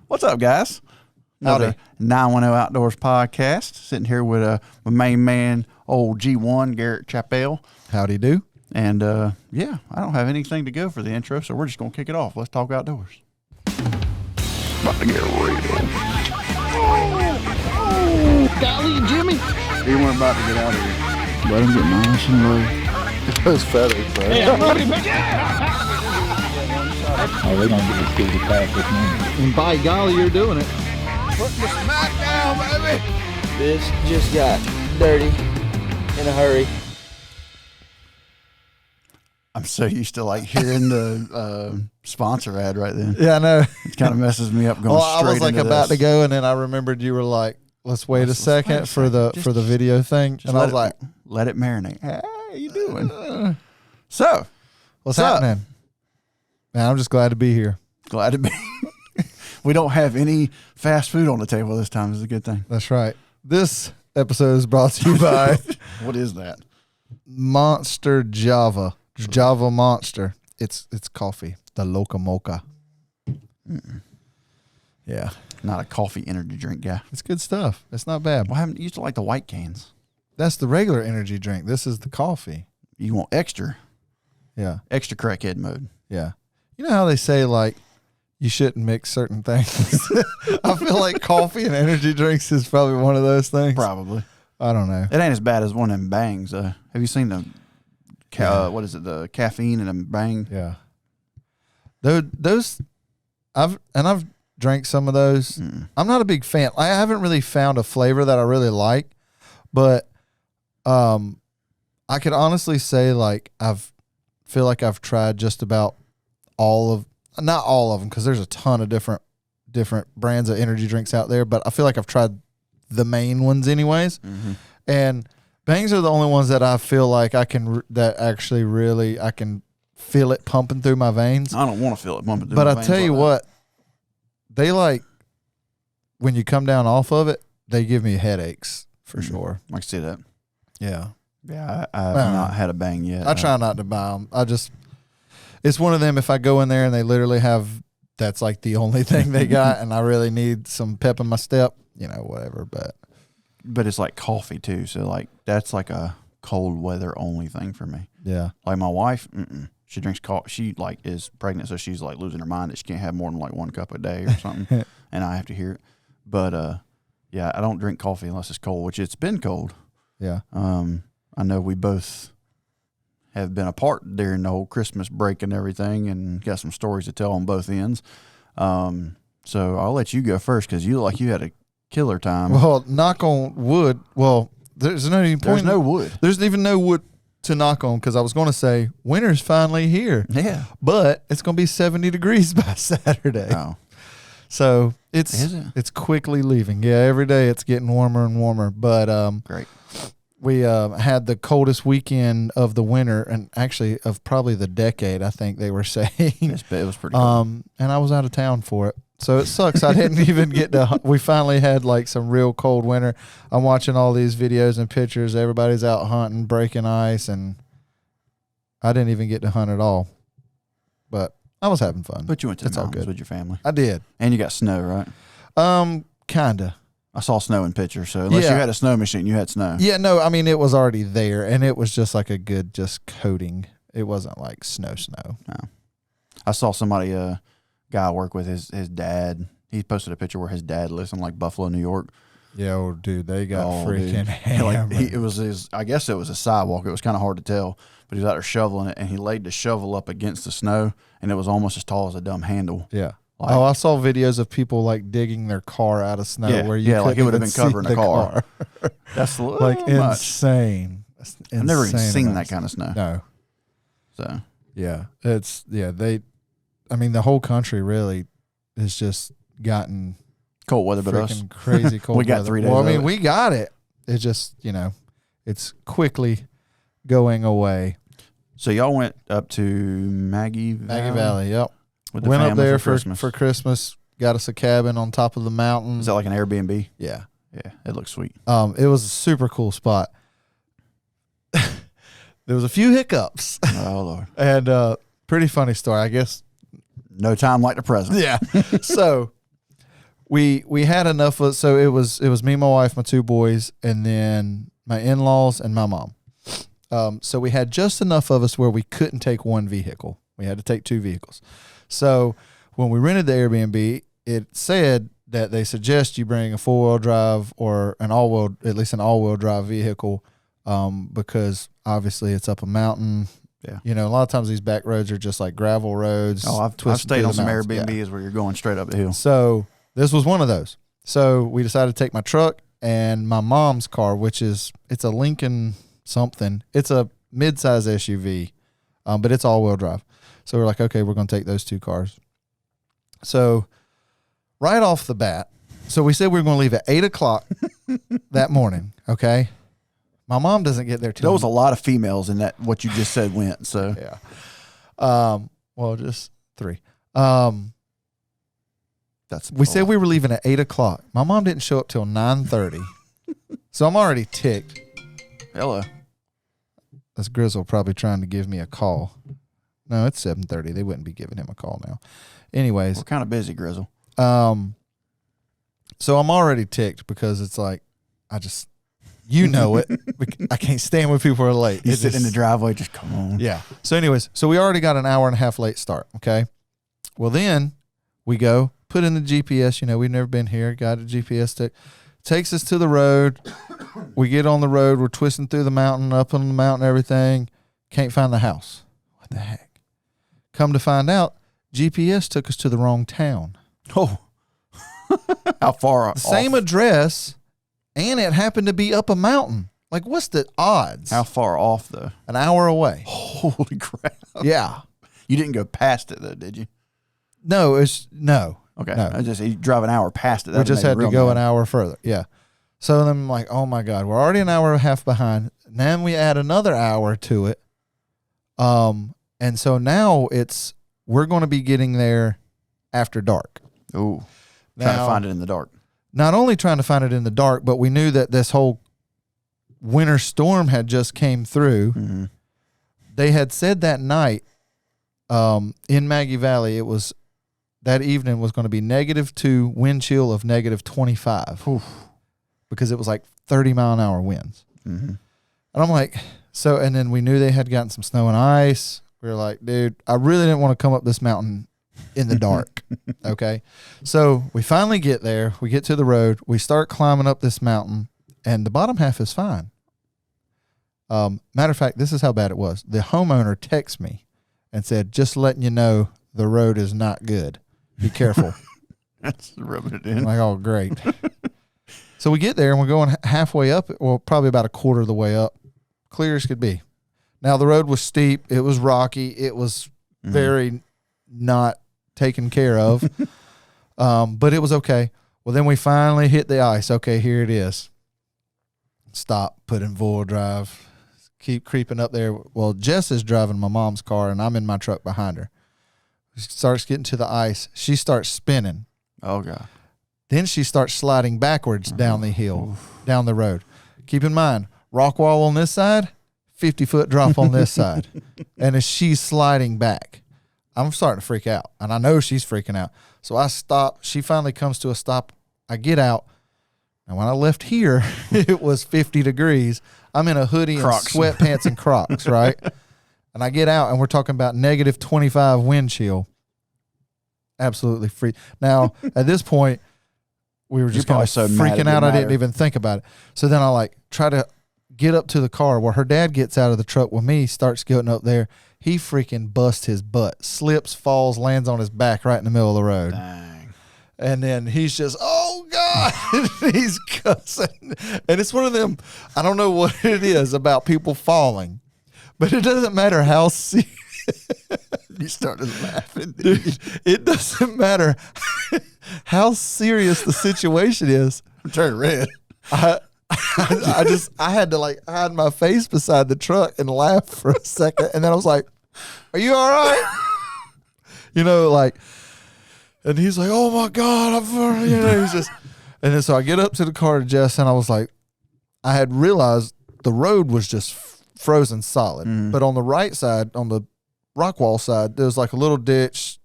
What's up, guys? Another 910 Outdoors podcast. Sitting here with my main man, old G1, Garrett Chappelle. Howdy do. And, yeah, I don't have anything to go for the intro, so we're just going to kick it off. Let's talk outdoors. About to get real. Golly, Jimmy. We weren't about to get out of here. Let him get nice and low. Those feathers, bro. Hey, I'm ready, Oh, they're going to get us through the pack this morning. and by golly, you're doing it. Putting the smack down, baby. This just got dirty in a hurry. I'm so used to like hearing the sponsor ad right then. Yeah, I know. It kind of messes me up going Well, I straight was like into about this. to go, and then I remembered you were like, "Let's wait a second for the video thing," and I was like, let it marinate. Hey, how you doing? So, "What's up? happening?" Man, I'm just glad to be here. glad to be. We don't have any fast food on the table this time. Is a good thing. That's right. This episode is brought to you by What is that? Monster Java Monster. It's coffee, the Loca Mocha. Yeah, Not a coffee energy drink guy. it's good stuff. It's not bad. Well, I haven't used to like the white cans. That's the regular energy drink. This is the coffee. You want extra crackhead mode. Yeah. You know how they say, like, you shouldn't mix certain things? I feel like coffee and energy drinks is probably one of those things. Probably. I don't know. It ain't as bad as one of them bangs. Have you seen the what is it? The caffeine in a bang? Yeah. Those, I've drank some of those. I'm not a big fan. I haven't really found a flavor that I really like, but I could honestly say, like, feel like I've tried just about not all of them, because there's a ton of different brands of energy drinks out there, but I feel like I've tried the main ones anyways. Mm-hmm. And bangs are the only ones that I feel like I can feel it pumping through my veins. I don't want to feel it bumping through But my I veins tell you like what, they, like, when you come down off of it, they give me headaches for sure. I can see that. Yeah. Yeah, I have not had a bang yet. I try not to buy them. It's one of them, if I go in there and they literally have, that's like the only thing they got, and I really need some pep in my step, whatever. But it's like coffee too, so like that's like a cold weather only thing for me. Yeah. Like my wife, she drinks coffee. She like is pregnant, so she's like losing her mind that she can't have more than like one cup a day or something, and I have to hear it. But yeah, I don't drink coffee unless it's cold, which it's been cold. Yeah. I know we both have been apart during the whole Christmas break and everything, and got some stories to tell on both ends. So I'll let you go first because you look like you had a killer time. Well, knock on wood. Well, there's no even point. There's no wood. There's even no wood to knock on, because I was going to say winter's finally here. Yeah. But it's going to be 70 degrees by Saturday. Oh. So Is it? it's quickly leaving. Yeah, every day it's getting warmer and warmer. But Great. we had the coldest weekend of the winter, and actually of probably the decade, I think they were saying. It was pretty cool. And I was out of town for it. So it sucks. I didn't even get to. We finally had like some real cold winter. I'm watching all these videos and pictures. Everybody's out hunting, breaking ice, and I didn't even get to hunt at all. But I was having fun. But you went to It's the all mountains good. with your family. I did. And you got snow, right? Kinda. I saw snow in pictures, so unless Yeah. you had a snow machine, you had snow. Yeah, no, I mean, it was already there, and it was just like a good just coating. It wasn't like snow. No. I saw somebody, guy I work with, his dad, he posted a picture where his dad lives in like Buffalo, New York. Yeah, oh, dude, they got freaking dude. hammered. It was his, I guess it was a sidewalk. It was kind of hard to tell, but he was out there shoveling it, and he laid the shovel up against the snow, and it was almost as tall as a dumb handle. Yeah. Like, I saw videos of people like digging their car out of snow where you like it would have been covering the a car. That's a little like much. insane. I've never even Insane seen amount that kind of snow. No. So Yeah. I mean, the whole country really has just gotten cold weather, but us. freaking crazy cold We got weather. 3 days Well, I of mean, it. we got it. It's just, it's quickly going away. So y'all went up to Maggie Valley, yep. with the Went up family there for Christmas. Got us a cabin on top of the mountain. Is that like an Airbnb? Yeah. Yeah, it looks sweet. It was a super cool spot. There was a few hiccups. Oh Lord. And pretty funny story, I guess. No time like the present. Yeah. So we had enough of, so it was me, my wife, my two boys, and then my in-laws and my mom. So we had just enough of us where we couldn't take one vehicle. We had to take two vehicles. So when we rented the Airbnb, it said that they suggest you bring a 4-wheel drive or at least an all-wheel drive vehicle, because obviously it's up a mountain. Yeah. You know, a lot of times these back roads are just like gravel roads. Oh, I've stayed on some Airbnbs where you're going straight up the hill. So this was one of those. So we decided to take my truck and my mom's car, it's a Lincoln something. It's a mid-size SUV, but it's all-wheel drive. So we're like, okay, we're going to take those two cars. So right off the bat, so we said we were going to leave at 8 o'clock that morning, okay? My mom doesn't get there till... There was a lot of females in that, what you just said went, so. Yeah. Well, just 3. We said we were leaving at 8 o'clock. My mom didn't show up till 9:30. So I'm already ticked. Hello. That's Grizzle probably trying to give me a call. No, it's 7:30. They wouldn't be giving him a call now. Anyways. We're kind of busy, Grizzle. So I'm already ticked because it's like, you know it. I can't stand when people are late. You sit in the driveway, just come on. Yeah. So anyways, so we already got an hour and a half late start, okay? Well, then we go, put in the GPS. You know, we've never been here. Got a GPS takes us to the road. We get on the road. We're twisting through the mountain, up on the mountain, everything. Can't find the house. What the heck? Come to find out, GPS took us to the wrong town. Oh. How far off? Same address, and it happened to be up a mountain. Like, what's the odds? How far off, though? An hour away. Holy crap. Yeah. You didn't go past it, though, did you? No. Okay. No. You drive an hour past it. We just had to go an hour further. Yeah. So then I'm like, oh my God, we're already an hour and a half behind. Then we add another hour to it. And so now we're going to be getting there after dark. Ooh. Trying to find it in the dark. Not only trying to find it in the dark, but we knew that this whole winter storm had just came through. Mm-hmm. They had said that night, in Maggie Valley, that evening was going to be -2, wind chill of -25. Oof. Because it was like 30-mile-an-hour winds. Mm-hmm. And I'm like, and then we knew they had gotten some snow and ice. We were like, dude, I really didn't want to come up this mountain in the dark. Okay. So we finally get there. We get to the road. We start climbing up this mountain, and the bottom half is fine. Matter of fact, this is how bad it was. The homeowner texted me and said, just letting you know, the road is not good. Be careful. That's rubbing it I'm in. like, oh, great. So we get there, and we're going halfway up, well, probably about a quarter of the way up, clear as could be. Now, the road was steep. It was rocky. It was very not taken care of, but it was okay. Well, then we finally hit the ice. Okay, here it is. Stop, put in full drive, keep creeping up there. Well, Jess is driving my mom's car, and I'm in my truck behind her. She starts getting to the ice. She starts spinning. Oh, God. Then she starts sliding backwards down the hill, down the road. Keep in mind, rock wall on this side, 50-foot drop on this side. And as she's sliding back, I'm starting to freak out. And I know she's freaking out. So I stop. She finally comes to a stop. I get out. And when I left here, it was 50 degrees. I'm in a hoodie Crocs. and sweatpants and Crocs, right? And I get out, and we're talking about -25 wind chill. Absolutely free. Now, at this point, we were just kind of freaking out. I didn't even think about it. So then I try to get up to the car where her dad gets out of the truck with me, starts getting up there. He freaking busts his butt, slips, falls, lands on his back right in the middle of the road. Dang. And then he's just, oh, God, he's cussing. And it's one of them, I don't know what it is about people falling, but it doesn't matter how serious. You started laughing. Dude, it doesn't matter how serious the situation is. I'm turning red. I had to hide my face beside the truck and laugh for a second. And then I was like, are you all right? And he's like, oh my God. He's just, and then so I get up to the car to Jess, and I was like, I had realized the road was just frozen solid. But on the right side, on the rock wall side, there's a little ditch,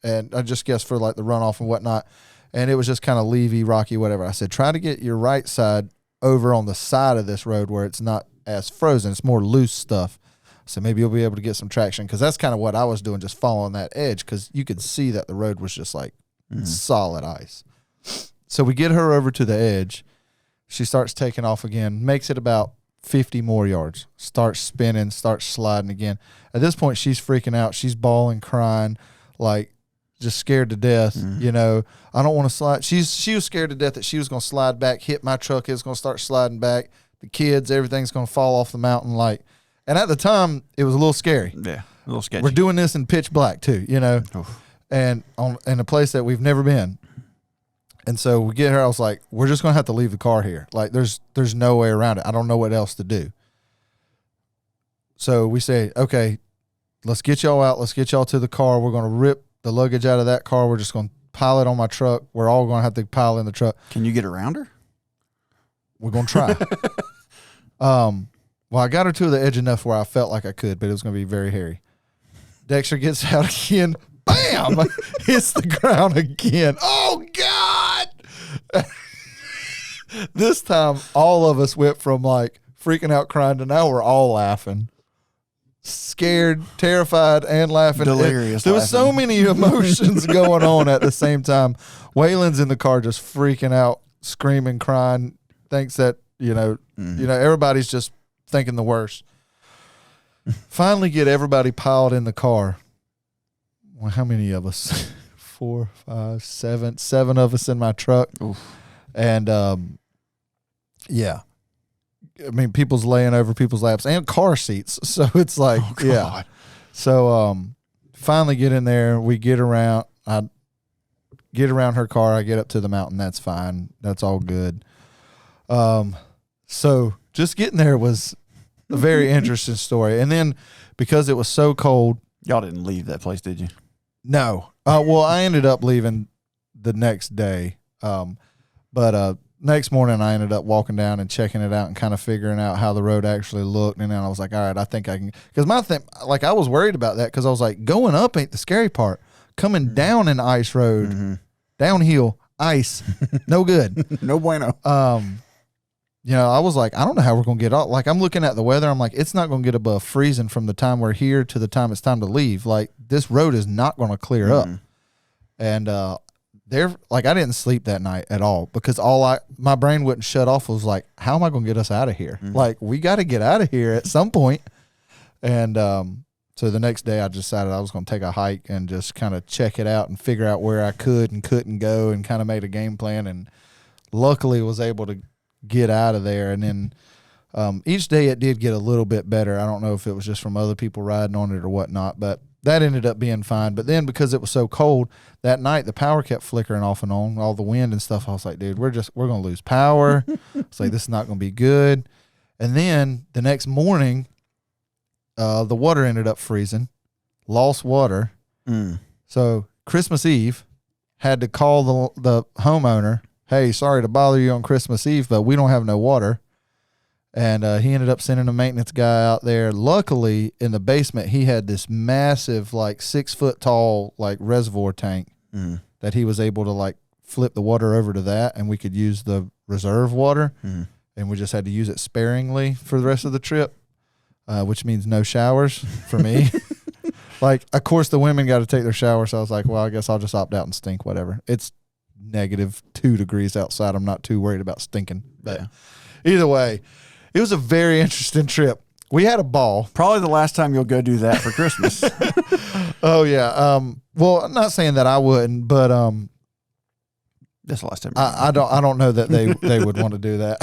and I just guess for the runoff and whatnot. and it was just kind of leavy, rocky, whatever. I said, try to get your right side over on the side of this road where it's not as frozen. It's more loose stuff. So maybe you'll be able to get some traction, because that's kind of what I was doing, just following that edge, because you could see that the road was just like solid ice. So we get her over to the edge. She starts taking off again, makes it about 50 more yards, starts spinning, starts sliding again. At this point, she's freaking out. She's bawling, crying, like just scared to death. You know, I don't want to slide. She was scared to death that she was going to slide back, hit my truck. It's going to start sliding back. The kids, everything's going to fall off the mountain. Like, and at the time, it was a little scary. Yeah, a little sketchy. We're doing this in pitch black too, you know, and in a place that we've never been. And so we get her. I was like, we're just going to have to leave the car here. Like, there's no way around it. I don't know what else to do. So we say, okay, let's get y'all out. Let's get y'all to the car. We're going to rip the luggage out of that car. We're just going to pile it on my truck. We're all going to have to pile in the truck. Can you get around her? We're going to try. Well, I got her to the edge enough where I felt like I could, but it was going to be very hairy. Dexter gets out again. Bam! Hits the ground again. Oh, God! This time, all of us went from like freaking out crying to now we're all laughing. Scared, terrified, and laughing. Delirious. There was so many emotions going on at the same time. Waylon's in the car just freaking out, screaming, crying, thinks that, you know, everybody's just thinking the worst. Finally get everybody piled in the car. Well, how many of us? 4, 5, 7. 7 of us in my truck. Oof. And, yeah. I mean, people's laying over people's laps and car seats. So it's like, yeah. So, finally get in there. We get around. I get around her car. I get up to the mountain. That's fine. That's all good. So just getting there was a very interesting story. And then because it was so cold. Y'all didn't leave that place, did you? No. Well, I ended up leaving the next day. But next morning I ended up walking down and checking it out and kind of figuring out how the road actually looked. And then I was like, all right, I think I can. Because my thing, like, I was worried about that because I was like, going up ain't the scary part. Coming down an ice road, downhill, ice, no good. No bueno. You know, I was like, I don't know how we're going to get out. Like, I'm looking at the weather. I'm like, it's not going to get above freezing from the time we're here to the time it's time to leave. Like, this road is not going to clear up. And like, I didn't sleep that night at all because my brain wouldn't shut off. Was like, how am I going to get us out of here? Like, we got to get out of here at some point. And so the next day I decided I was going to take a hike and just kind of check it out and figure out where I could and couldn't go, and kind of made a game plan, and luckily was able to get out of there. And then each day it did get a little bit better. I don't know if it was just from other people riding on it or whatnot, but that ended up being fine. But then because it was so cold that night, the power kept flickering off and on, all the wind and stuff. I was like, dude, we're going to lose power. It's like, this is not going to be good. And then the next morning, the water ended up freezing, lost water. So Christmas Eve, had to call the homeowner. Hey, sorry to bother you on Christmas Eve, but we don't have no water. And he ended up sending a maintenance guy out there. Luckily, in the basement, he had this massive, like 6 foot tall, like reservoir tank that he was able to like flip the water over to that, and we could use the reserve water. And we just had to use it sparingly for the rest of the trip, which means no showers for me. Like, of course, the women got to take their shower, so I was like, well, I guess I'll just opt out and stink, whatever. It's -2 degrees outside. I'm not too worried about stinking. But either way, it was a very interesting trip. We had a ball. Probably the last time you'll go do that for Christmas. Oh, yeah. Well, I'm not saying that I wouldn't, but that's the last time. I don't know that they would want to do that.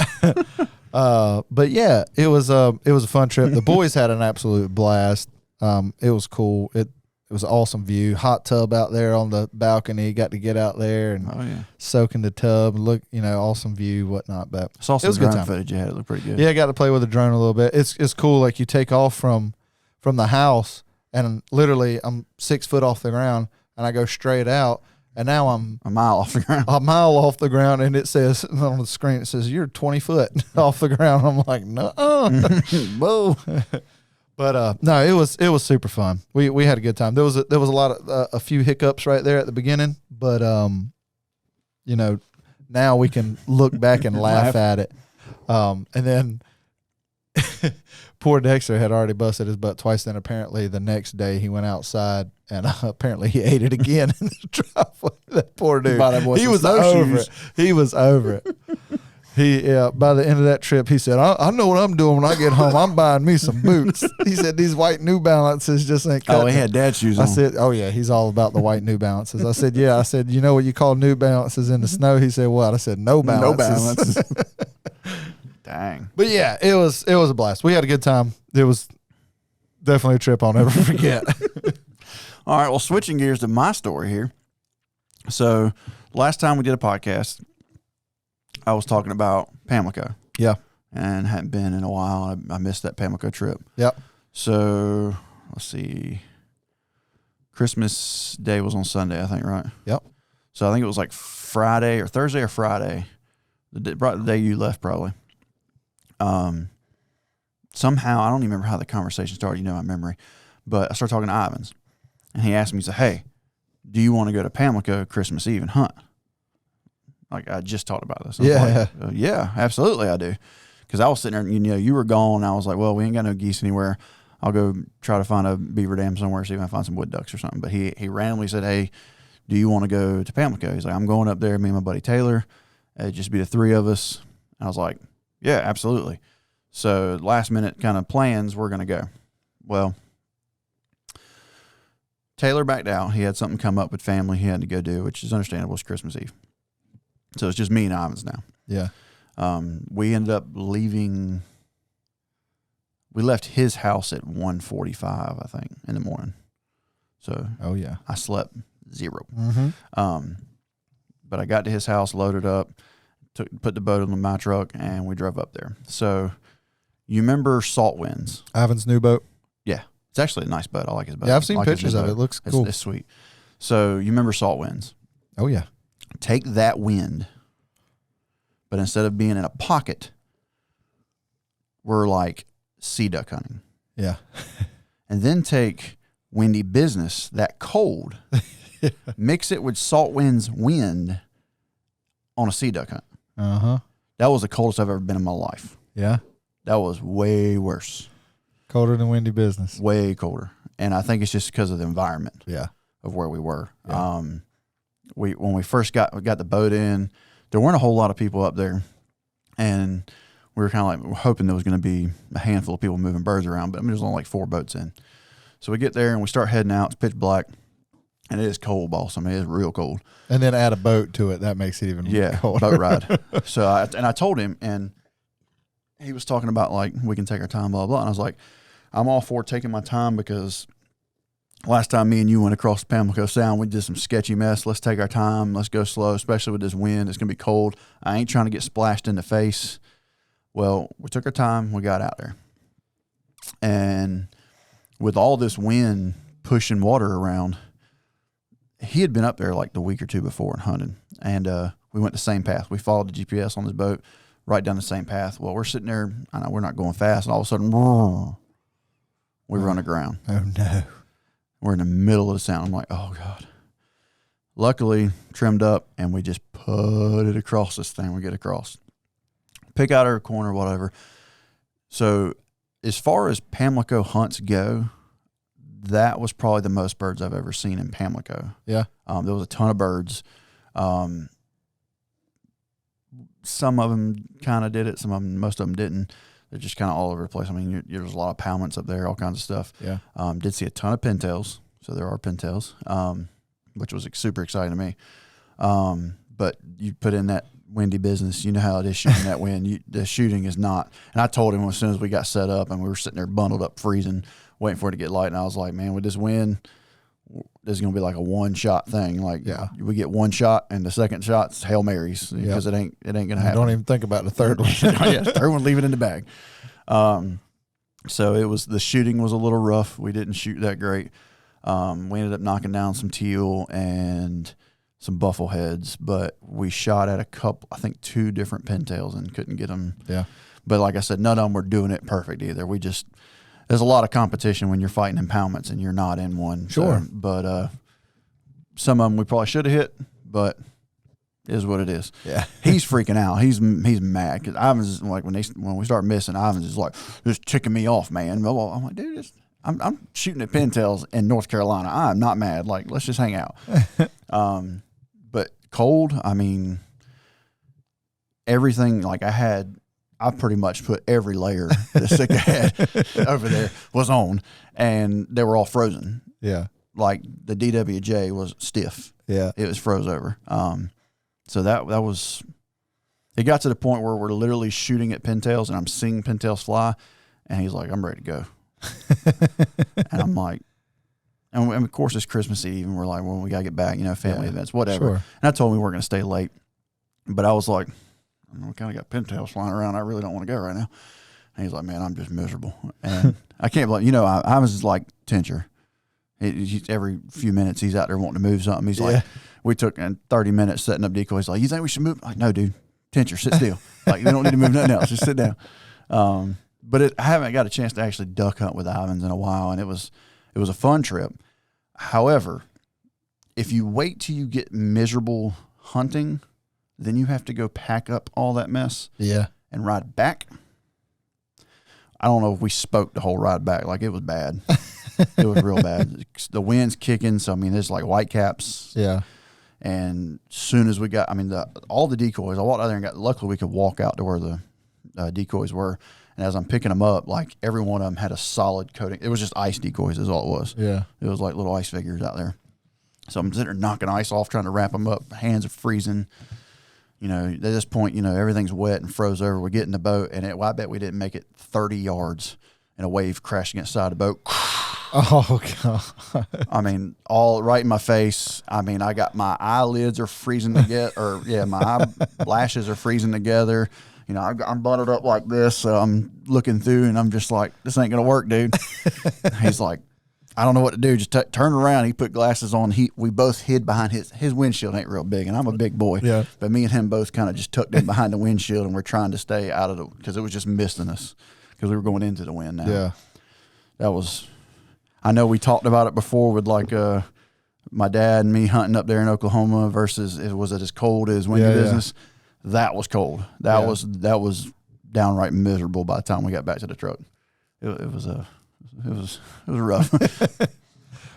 But yeah, it was a fun trip. The boys had an absolute blast. It was cool. It was an awesome view. Hot tub out there on the balcony. Got to get out there and soak in the tub. Look, awesome view, whatnot. But saw some it was drone good time. footage. You had it looked pretty good. Yeah, I got to play with the drone a little bit. It's cool. Like, you take off from the house, and literally I'm 6 foot off the ground, and I go straight out, and now I'm a mile off the ground. A mile off the ground, and it says on the screen, it says you're 20 foot off the ground. I'm like, no. Whoa. But no, it was super fun. We had a good time. There was a lot of a few hiccups right there at the beginning, but now we can look back and laugh at it. And then poor Dexter had already busted his butt twice. Then apparently the next day he went outside and apparently he ate it again in the driveway. That poor dude. He was over it. He was over it. By the end of that trip, he said, I know what I'm doing when I get home. I'm buying me some boots. He said, these white New Balances just ain't cutting. Oh, he had dad shoes on. I said, oh, yeah, he's all about the white New Balances. I said, yeah. I said, you know what you call New Balances in the snow? He said, what? I said, no balances. No balances. Dang. But, yeah, it was a blast. We had a good time. It was definitely a trip I'll never forget. All right, well, switching gears to my story here. So last time we did a podcast, I was talking about Pamlico. Yeah. And hadn't been in a while. I missed that Pamlico trip. Yep. So let's see. Christmas Day was on Sunday, I think, right? Yep. So I think it was like Friday or Thursday or Friday, the day you left probably. Somehow, I don't even remember how the conversation started, my memory, but I started talking to Ivans. And he asked me, he said, hey, do you want to go to Pamlico Christmas Eve and hunt? Like, I just talked about this. Yeah. Like, yeah, absolutely I do. Because I was sitting there, you were gone. I was like, well, we ain't got no geese anywhere. I'll go try to find a beaver dam somewhere, see if I can find some wood ducks or something. But he randomly said, hey, do you want to go to Pamlico? He's like, I'm going up there, me and my buddy Taylor. It'd just be the three of us. I was like, yeah, absolutely. So last minute kind of plans, we're going to go. Well, Taylor backed out. He had something come up with family he had to go do, which is understandable. It's Christmas Eve. So it's just me and Ivans now. Yeah. We ended up leaving. We left his house at 1:45, I think, in the morning. So I slept zero. Mm-hmm. But I got to his house, loaded up, put the boat in my truck, and we drove up there. So you remember Salt Winds? Ivan's new boat. Yeah. It's actually a nice boat. I like his boat. Yeah, I've seen like pictures of it. It looks cool. It's sweet. So you remember Salt Winds? Oh, yeah. Take that wind, but instead of being in a pocket, we're like sea duck hunting. Yeah. And then take windy business, that cold, mix it with Salt Winds wind on a sea duck hunt. Uh-huh. That was the coldest I've ever been in my life. Yeah. That was way worse. Colder than windy business. Way colder. And I think it's just because of the environment. Yeah. Of where we were. Yeah. When we first got the boat in, there weren't a whole lot of people up there, and we were kind of like hoping there was going to be a handful of people moving birds around, but there's only like 4 boats in. So we get there and we start heading out. It's pitch black, and it is cold, boss. I mean, it is real cold. And then add a boat to it. That makes it even colder. Boat ride. So I told him, and he was talking about like we can take our time, blah blah. And I was like, I'm all for taking my time because last time me and you went across Pamlico Sound, we did some sketchy mess. Let's take our time. Let's go slow, especially with this wind. It's going to be cold. I ain't trying to get splashed in the face. Well, we took our time. We got out there. And with all this wind pushing water around, he had been up there like the week or two before and hunting. And we went the same path. We followed the GPS on his boat right down the same path. Well, we're sitting there. I know we're not going fast. And all of a sudden, we run aground. Oh, no. We're in the middle of the sound. I'm like, oh, God. Luckily, trimmed up, and we just put it across this thing. We get across. Pick out our corner, whatever. So as far as Pamlico hunts go, that was probably the most birds I've ever seen in Pamlico. Yeah. There was a ton of birds. Some of them kind of did it. Most of them didn't. They're just kind of all over the place. I mean, there's a lot of palmets up there, all kinds of stuff. Yeah. Did see a ton of pintails. So there are pintails, which was super exciting to me. But you put in that windy business, you know how it is shooting that wind. The shooting is not. And I told him as soon as we got set up and we were sitting there bundled up, freezing, waiting for it to get light. And I was like, man, with this wind, this is going to be like a one-shot thing. Like, we get one shot, and the second shot's Hail Marys because it ain't going to happen. Don't even think about the third one. Third one, leave it in the bag. So the shooting was a little rough. We didn't shoot that great. We ended up knocking down some teal and some buffleheads, but we shot at I think 2 different pintails and couldn't get them. Yeah. But like I said, none of them were doing it perfect either. There's a lot of competition when you're fighting impoundments and you're not in one. Sure. So, but some of them we probably should have hit, but Is what it is. Yeah. He's freaking out. He's mad because Ivan's like when we start missing, Ivan's just like just ticking me off, man. Well, I'm like, dude, I'm shooting at pintails in North Carolina. I'm not mad. Like, let's just hang out. But cold, I mean, everything. Like I pretty much put every layer the Sika had over there was on, and they were all frozen. Yeah. Like the DWJ was stiff. Yeah. It was froze over. So that was, it got to the point where we're literally shooting at pintails and I'm seeing pintails fly and he's like, I'm ready to go. And I'm like, and of course it's Christmas Eve and we're like, well, we got to get back, family events, whatever. Sure. And I told him we weren't going to stay late, but I was like, we kind of got pintails flying around. I really don't want to go right now. And he's like, man, I'm just miserable. And I can't believe, I was like Tincher. Every few minutes he's out there wanting to move something. He's like, we took 30 minutes setting up decoys. Like, you think we should move? Like, no, dude, Tincher, sit still. Like, we don't need to move nothing else. Just sit down. But I haven't got a chance to actually duck hunt with Ivans in a while, and it was a fun trip. However, if you wait till you get miserable hunting, then you have to go pack up all that mess. Yeah. And ride back. I don't know if we spoke the whole ride back. Like, it was bad. It was real bad. The wind's kicking, so I mean, there's like white caps. Yeah. And as soon as we got, all the decoys, I walked out there and luckily we could walk out to where the decoys were. And as I'm picking them up, like every one of them had a solid coating. It was just ice decoys is all it was. Yeah. It was like little ice figures out there. So I'm sitting there knocking ice off, trying to wrap them up. Hands are freezing. At this point, everything's wet and froze over. We get in the boat, and I bet we didn't make it 30 yards, and a wave crashed against the side of the boat. Oh, God. All right in my face. I got my eyelids are freezing together, my eyelashes are freezing together. I'm bundled up like this, so I'm looking through, and I'm just like, this ain't going to work, dude. He's like, I don't know what to do. Just turn around. He put glasses on. We both hid behind his windshield ain't real big, and I'm a big boy. Yeah. But me and him both kind of just tucked in behind the windshield, and we're trying to stay out of because it was just misting us because we were going into the wind now. Yeah. That was, I know we talked about it before with like my dad and me hunting up there in Oklahoma versus was it as cold as windy business? That was cold. That was downright miserable by the time we got back to the truck. It was rough.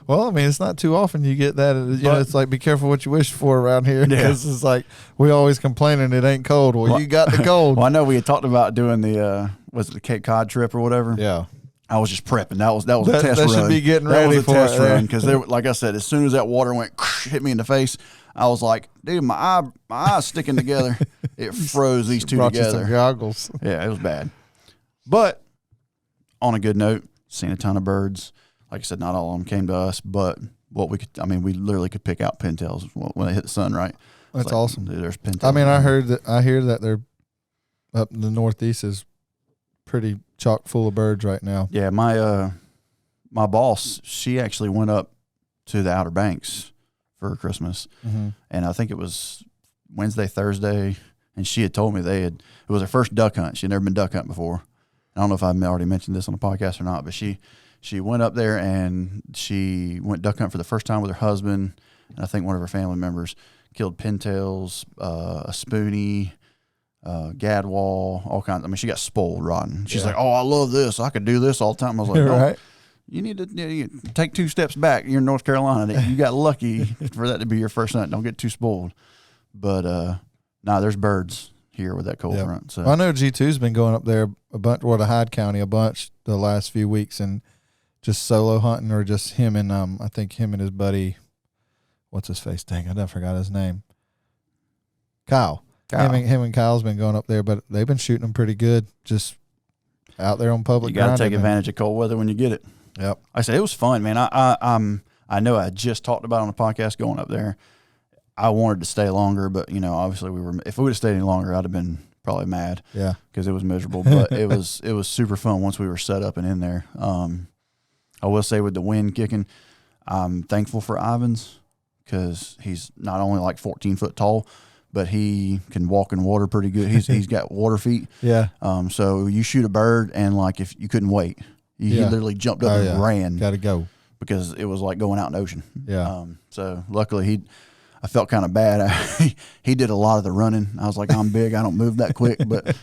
Well, it's not too often you get that. It's like, be careful what you wish for around here, because it's like we always complaining it ain't cold. Well, you got the cold. Well, I know we had talked about doing the was it the Cape Cod trip or whatever. Yeah, I was just prepping. That was a test run. That should be getting ready for a test it, run because like I said, as soon as that water went hit me in the face, I was like, dude, my eyes sticking together. It froze these two brought together. You some goggles. Yeah, it was bad. But on a good note, seen a ton of birds. Like I said, not all of them came to us, but what we could, we literally could pick out pintails when they hit the sun, right? That's like, awesome. Dude, there's pintails. I hear that they're up in the Northeast is pretty chock full of birds right now. Yeah, my boss, she actually went up to the Outer Banks for Christmas, and I think it was Wednesday, Thursday, and she had told me it was her first duck hunt. She had never been duck hunting before. I don't know if I've already mentioned this on the podcast or not, but she went up there and she went duck hunt for the first time with her husband, and I think one of her family members killed pintails, a spoonie, gadwall, all kinds. She got spoiled rotten. She's like, "Oh, I love this. I could do this all the time." I was like, "No, right. You need to take 2 steps back. You're in North Carolina. You got lucky for that to be your first hunt. Don't get too spoiled." But there's birds here with that cold front. So I know G2's been going up there a bunch, to Hyde County a bunch the last few weeks, and just solo hunting, or just him and I think him and his buddy, what's his face? Dang, I forgot his name. Kyle. Him and Kyle's been going up there, but they've been shooting them pretty good, just out there on public. You got to take advantage of cold weather when you get it. Yep. I said it was fun, man. I know I just talked about on the podcast going up there. I wanted to stay longer, but obviously if we would have stayed any longer, I'd have been probably mad. Yeah. Because it was miserable, but it was super fun once we were set up and in there. I will say with the wind kicking, I'm thankful for Ivans because he's not only like 14 foot tall, but he can walk in water pretty good. He's got water feet. Yeah. So you shoot a bird and like if you couldn't wait, he literally jumped up and ran. Got to go Because it was like going out in the ocean. Yeah. So luckily I felt kind of bad. He did a lot of the running. I was like, I'm big, I don't move that quick, but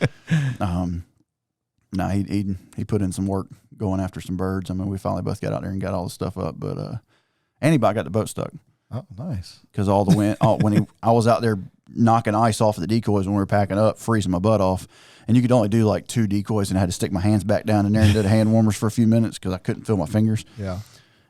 no, he put in some work going after some birds. I mean, we finally both got out there and got all the stuff up, but anybody got the boat stuck. Oh, nice. Because all the wind, I was out there knocking ice off of the decoys when we were packing up, freezing my butt off, and you could only do like 2 decoys, and I had to stick my hands back down in there and did hand warmers for a few minutes because I couldn't feel my fingers. Yeah.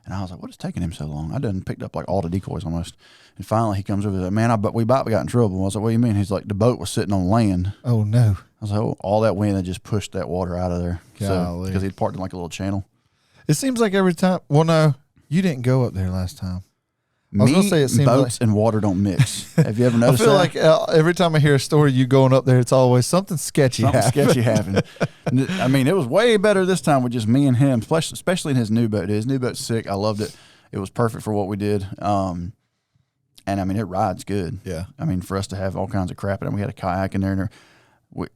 And I was like, what is taking him so long? I done picked up like all the decoys almost. And finally he comes over and says, man, we got in trouble. I was like, what do you mean? He's like, the boat was sitting on land. Oh, no. I was like, oh, all that wind that just pushed that water out of there. Golly. Because he'd parked in like a little channel. It seems like every time. Well, no, you didn't go up there last time. I was gonna say it seems boats and water don't mix. Have you ever noticed I feel that? like every time I hear a story you going up there, it's always something sketchy Sketchy happened. I mean, it was way better this time with just me and him, especially in his new boat. His new boat's sick. I loved it. It was perfect for what we did. And I mean, it rides good. Yeah. I mean, for us to have all kinds of crap in it, we had a kayak in there. And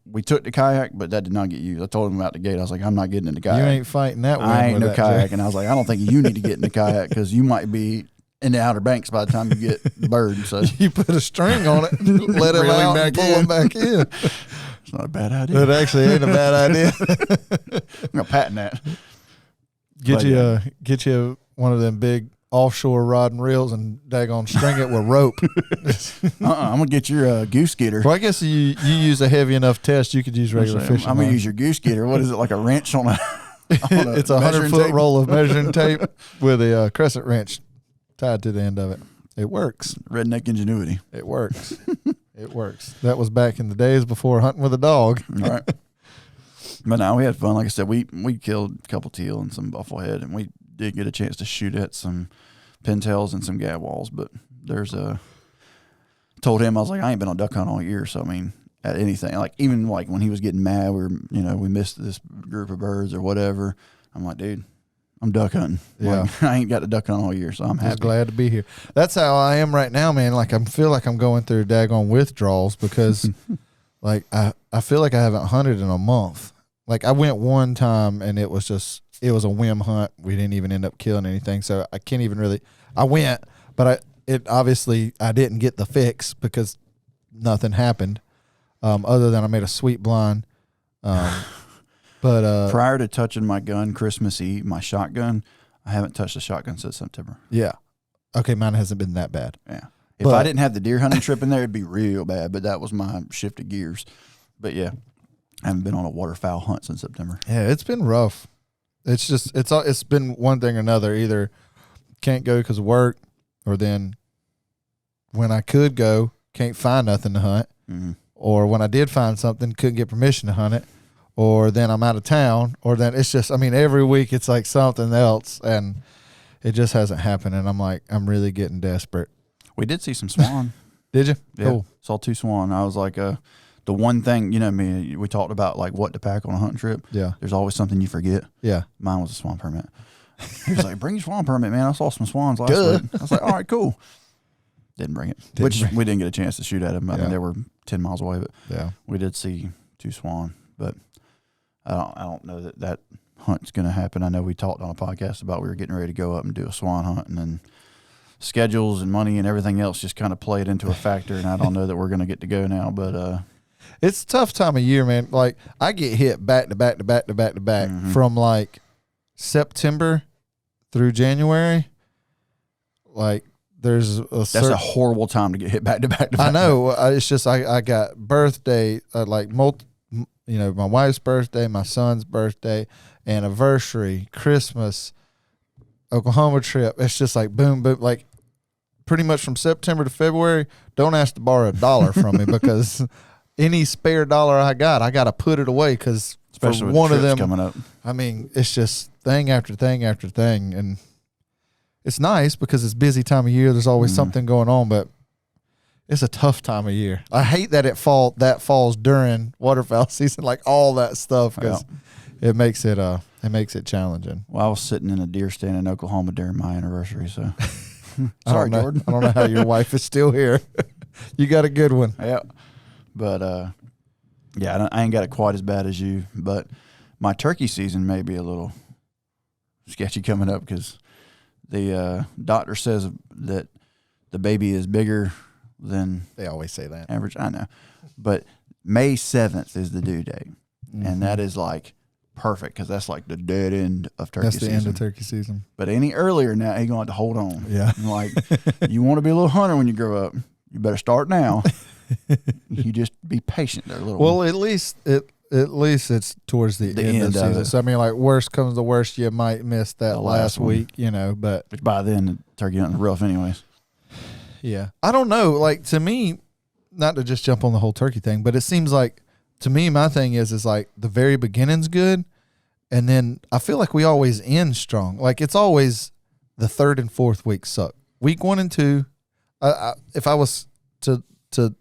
we took the kayak, but that did not get used. I told him out the gate, I was like, I'm not getting in the kayak. You ain't fighting that wind. I ain't with no that, kayak. Jay. And I was like, I don't think you need to get in the kayak because you might be in the Outer Banks by the time you get the bird. So You put a string on it, let him Reel him out, back and pull in. him back in. it's not a bad idea. It actually ain't a bad idea. I'm going to patent that. Get you one of them big offshore rod and reels and daggone string it with rope. I'm going to get your goose getter. Well, I guess you use a heavy enough test, you could use regular fishing. I'm going to line. use your goose getter. What is it, like a wrench on a It's a 100-foot roll of measuring tape with a crescent wrench tied to the end of it. It works. Redneck ingenuity. It works. It works. That was back in the days before hunting with a dog. All right. But now we had fun. Like I said, we killed a couple teal and some bufflehead, and we did get a chance to shoot at some pintails and some gadwalls. But told him, I was like, I ain't been on duck hunt all year. So, I mean, at anything, like even like when he was getting mad, we missed this group of birds or whatever. I'm like, dude, I'm duck hunting. Yeah. Like, I ain't got to duck hunt all year, so I'm happy. Just glad to be here. That's how I am right now, man. Like I feel like I'm going through daggone withdrawals because like I feel like I haven't hunted in a month. Like I went one time and it was a whim hunt. We didn't even end up killing anything. So I can't even really, I went, but I didn't get the fix because nothing happened. Other than I made a sweet blind. But prior to touching my gun Christmas Eve, my shotgun, I haven't touched a shotgun since September. yeah. Okay. Mine hasn't been that bad. Yeah. If I didn't have the deer hunting trip in there, it'd be real bad, but that was my shift of gears. But yeah, I haven't been on a waterfowl hunt since September. Yeah. It's been rough. It's just, it's been one thing or another. Either can't go because of work, or then when I could go, can't find nothing to hunt. Mm-hmm. Or when I did find something, couldn't get permission to hunt it, or then I'm out of town, or then it's just, I mean, every week it's like something else, and it just hasn't happened, and I'm like, I'm really getting desperate. We did see some swan. Did you? Yeah, Cool. saw 2 swan. I was like, the one thing, we talked about like what to pack on a hunting trip. Yeah. There's always something you forget. Yeah. Mine was a swan permit. He was like, bring your swan permit, man. I saw some swans last week. I was like, all right, cool. Didn't bring it, we didn't get a chance to shoot at them. I mean, they were 10 miles away, but yeah, we did see 2 swan. But I don't know that hunt's going to happen. I know we talked on a podcast about we were getting ready to go up and do a swan hunt, and then schedules and money and everything else just kind of played into a factor. And I don't know that we're going to get to go now. But it's a tough time of year, man. Like I get hit back to back to back to back to back from like September through January. Like. That's a horrible time to get hit back to back to back. I know. It's just I got birthday, my wife's birthday, my son's birthday, anniversary, Christmas, Oklahoma trip. It's just like boom, boom. Like pretty much from September to February, don't ask to borrow $1 from me because any spare dollar I got to put it away because especially with one of them coming up. I mean, it's just thing after thing after thing, and it's nice because it's busy time of year. There's always something going on, but it's a tough time of year. I hate that that falls during waterfowl season, like all that stuff, because it makes it challenging. Well, I was sitting in a deer stand in Oklahoma during my anniversary, so sorry, Jordan. I don't know how your wife is still here. You got a good one. Yeah, but I ain't got it quite as bad as you. But my turkey season may be a little sketchy coming up because the doctor says that the baby is bigger than They always say that. average. I know, but May 7th is the due date, and that is like perfect because that's like the dead end of turkey That's the season. end of turkey season. But any earlier now, you're going to have to hold on. Yeah. Like, you want to be a little hunter when you grow up, you better start now. You just be patient there a little. Well, at least it's towards the end of the season. it. So I mean, like, worst comes to worst, you might miss that The last last one. week, you know. But Which by then, the turkey hunting's rough anyways. yeah, I don't know. Like, to me, not to just jump on the whole turkey thing, but it seems like, to me, my thing is like the very beginning's good, and then I feel like we always end strong. Like, it's always the third and fourth week suck. Week 1 and 2, if I was to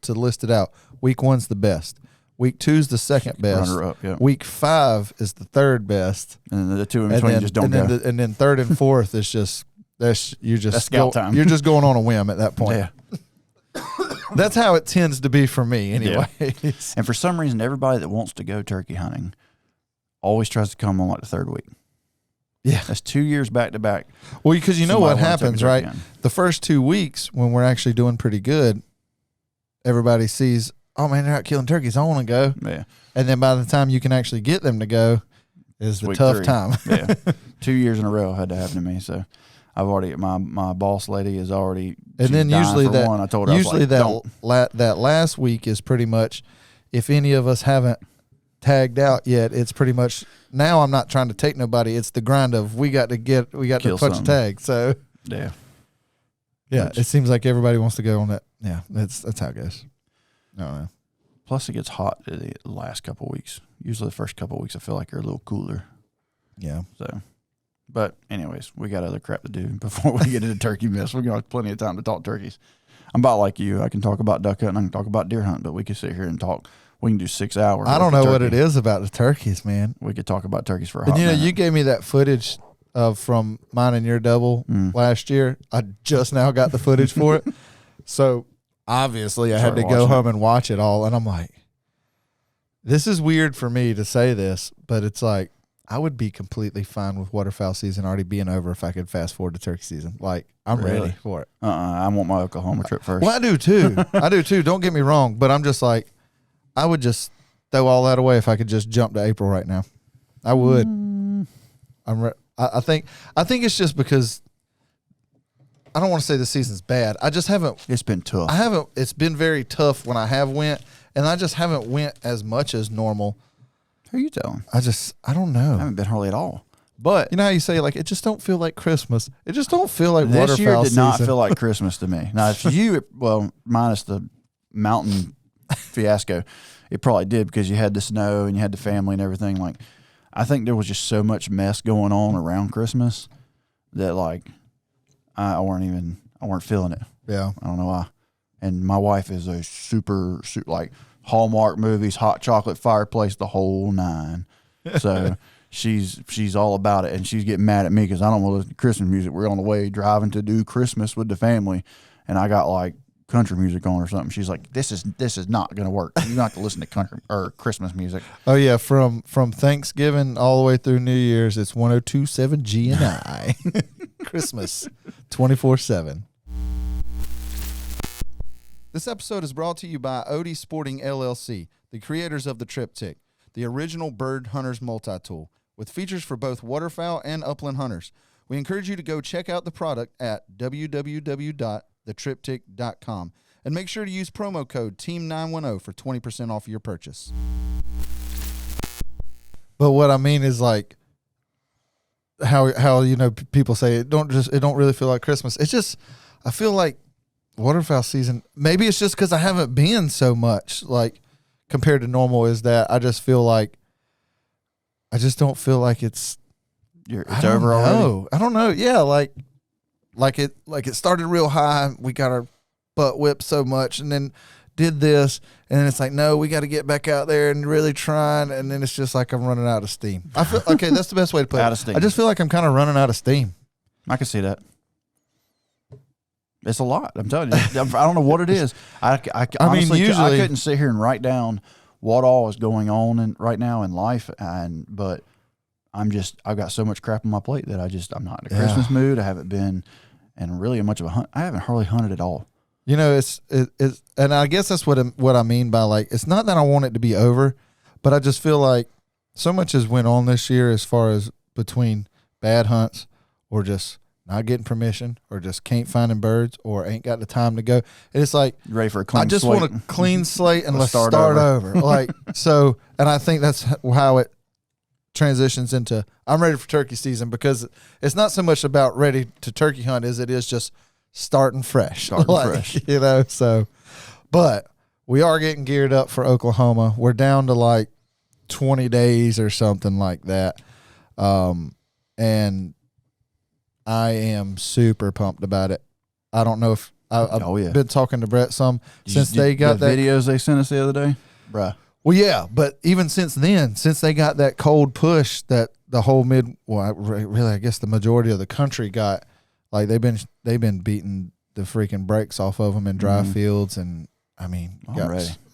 list it out, week 1's the best. Week 2's the second best. Runner up, yeah. Week 5 is the third best. And the two in between just don't go. And then third and fourth is just that's scout time. You're just going on a whim at that point. Yeah. That's how it tends to be for me, anyway. And for some reason, everybody that wants to go turkey hunting always tries to come on like the third week. Yeah. That's 2 years back to back. Well, because you know what Somebody wants happens, turkey right? hunting. The first 2 weeks when we're actually doing pretty good, everybody sees, oh man, they're out killing turkeys. I want to go. Yeah. And then by the time you can actually get them to go, is the Week tough 3. time. Yeah. 2 years in a row had to happen to me. So I've already, my boss lady is already, And she's then dying usually for that one. I told her, I was usually like, don't. that last week is pretty much, if any of us haven't tagged out yet, it's pretty much, now I'm not trying to take nobody. It's the grind of we got to Kill punch a something. tag. So Yeah. yeah, Which- it seems like everybody wants to go on that. Yeah, that's how it goes. I don't know. Plus, it gets hot the last couple of weeks. Usually, the first couple of weeks, I feel like are a little cooler. Yeah. So, but anyways, we got other crap to do before we get into turkey mess. We're gonna have plenty of time to talk turkeys. I'm about like you. I can talk about duck hunting. I can talk about deer hunting, but we could sit here and talk. We can do 6 hours. I don't worth of know what turkey. it is about the turkeys, man. We could talk about turkeys for a hot And you know, minute. you gave me that footage from mine and your double last year. I just now got the footage for it. So obviously I had to Started go watching home and watch it all. And I'm like, this is weird for me to say this, but it's like, I would be completely fine with waterfowl season already being over if I could fast forward to turkey season. Like, I'm Really? ready for it. I want my Oklahoma trip first. Well, I do too. I do too. Don't get me wrong, but I'm just like, I would just throw all that away if I could just jump to April right now. I would. I think it's just because I don't want to say the season's bad. I just haven't. It's been tough. It's been very tough when I have went, and I just haven't went as much as normal. Who are you telling? I don't know. I haven't been hardly at all. But You know how you say, like, it just don't feel like Christmas. It just don't feel like this year waterfowl did not season. feel like Christmas to me. Now, if you, well, minus the mountain fiasco, it probably did because you had the snow and you had the family and everything. Like, I think there was just so much mess going on around Christmas that, like, I weren't feeling it. Yeah. I don't know why. And my wife is a super like Hallmark movies, hot chocolate fireplace, the whole nine. So she's all about it, and she's getting mad at me because I don't want to listen to Christmas music. We're on the way driving to do Christmas with the family, and I got like country music on or something. She's like, "This is not going to work. You don't have to listen to country or Christmas music." Oh yeah, from Thanksgiving all the way through New Year's, it's 102.7 G and I. Christmas 24/7. This episode is brought to you by Odie Sporting LLC, the creators of the Triptych, the original bird hunters multi-tool, with features for both waterfowl and upland hunters. We encourage you to go check out the product at www.thetriptych.com and make sure to use promo code TEAM910 for 20% off your purchase. But what I mean is, like, how you know, people say it don't really feel like Christmas. It's just, I feel like waterfowl season, maybe it's just because I haven't been so much, like, compared to normal, is that I just feel like I just don't feel like it's Over already. I don't know. Yeah, like it started real high. We got our butt whipped so much, and then did this, and then it's like, no, we got to get back out there and really trying, and then it's just like I'm running out of steam. I feel okay. That's the best way to put it. Out of steam. I just feel like I'm kind of running out of steam. I can see that. It's a lot. I'm telling you. I don't know what it is. I honestly, usually- I couldn't sit here and write down what all is going on right now in life, but I've got so much crap on my plate that I'm not in a Yeah. Christmas mood. I haven't been, and really much of a hunt. I haven't hardly hunted at all. You know, it's and I guess that's what I mean by, like, it's not that I want it to be over, but I just feel like so much has went on this year as far as between bad hunts or just not getting permission or just can't finding birds or ain't got the time to go. And it's like, You ready for a clean I just slate? want a clean slate and let's start over. over. Like, so, and I think that's how it transitions into I'm ready for turkey season, because it's not so much about ready to turkey hunt as it is just starting fresh. Fresh. You know, so, but we are getting geared up for Oklahoma. We're down to like 20 days or something like that. And I am super pumped about it. I don't know if I've been talking to Brett some since they got that videos they sent us the other day, bruh. Well, yeah, but even since then, since they got that cold push that the whole I guess the majority of the country got, like they've been beating the freaking brakes off of them in dry fields, and I mean,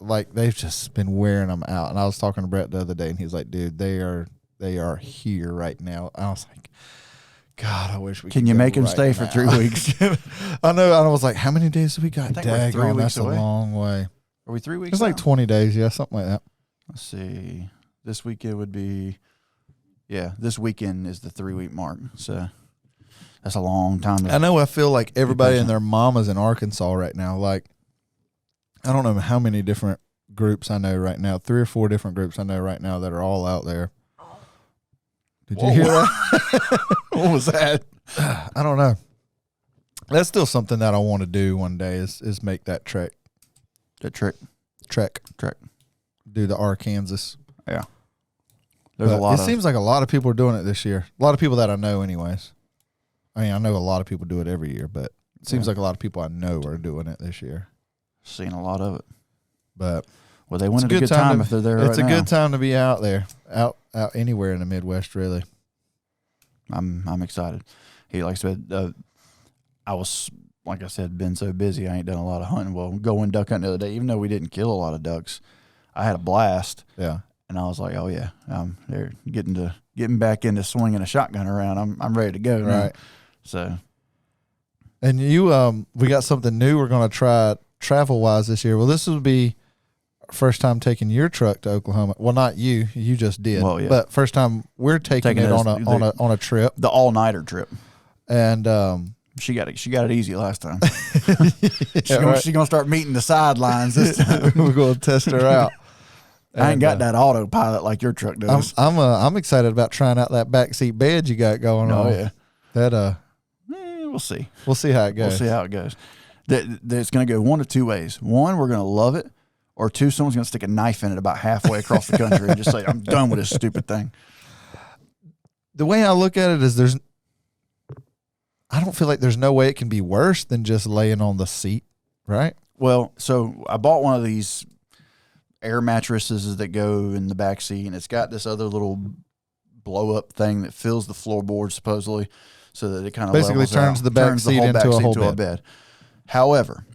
like they've just been wearing them out. And I was talking to Brett the other day, and he was like, "Dude, they are here right now." I was like, God, I wish we Can could you go make him right stay now. for 3 weeks? I know. I was like, how many days have we got? I think we're 3 Daggone, weeks that's away. a long way. Are we 3 weeks? It's like now? 20 days, yeah, something like that. Let's see. This weekend would be, this weekend is the 3-week mark. So that's a long time. I know. I feel like everybody and their mama's in Arkansas right now. Like, I don't know how many different groups I know right now. 3 or 4 different groups I know right now that are all out there. Did you hear that? What was that? I don't know. That's still something that I want to do one day is make that trek. The trek. Do the Arkansas. Yeah. There's a lot. It seems like a lot of people are doing it this year. A lot of people that I know, anyways. I mean, I know a lot of people do it every year, but it seems like a lot of people I know are doing it this year. Seen a lot of it. But well, they want a good time if they're there right now. It's a good time to be out there, out anywhere in the Midwest, really. I'm excited. Like I said, I was, like I said, been so busy. I ain't done a lot of hunting. Well, going duck hunting the other day, even though we didn't kill a lot of ducks, I had a blast. Yeah. And I was like, oh yeah, they're getting back into swinging a shotgun around. I'm ready to go. Right. Now. So. And we got something new we're going to try travel wise this year. Well, this will be first time taking your truck to Oklahoma. Well, not you just did. Well, yeah. But first time we're taking it on a trip, the all-nighter trip. And she got it easy last time. She's gonna start meeting the sidelines this time. We're gonna test her out. I ain't got that autopilot like your truck does. I'm excited about trying out that backseat bed you got going on. Oh yeah, that we'll see. We'll see how it goes. We'll see how it goes. It's gonna go one of 2 ways. One, we're gonna love it, or two, someone's gonna stick a knife in it about halfway across the country and just say, "I'm done with this stupid thing." The way I look at it is I don't feel like there's no way it can be worse than just laying on the seat, right? Well, so I bought one of these air mattresses that go in the back seat, and it's got this other little blow up thing that fills the floorboard supposedly, so that it kind of basically turns the back seat into a whole bed. However,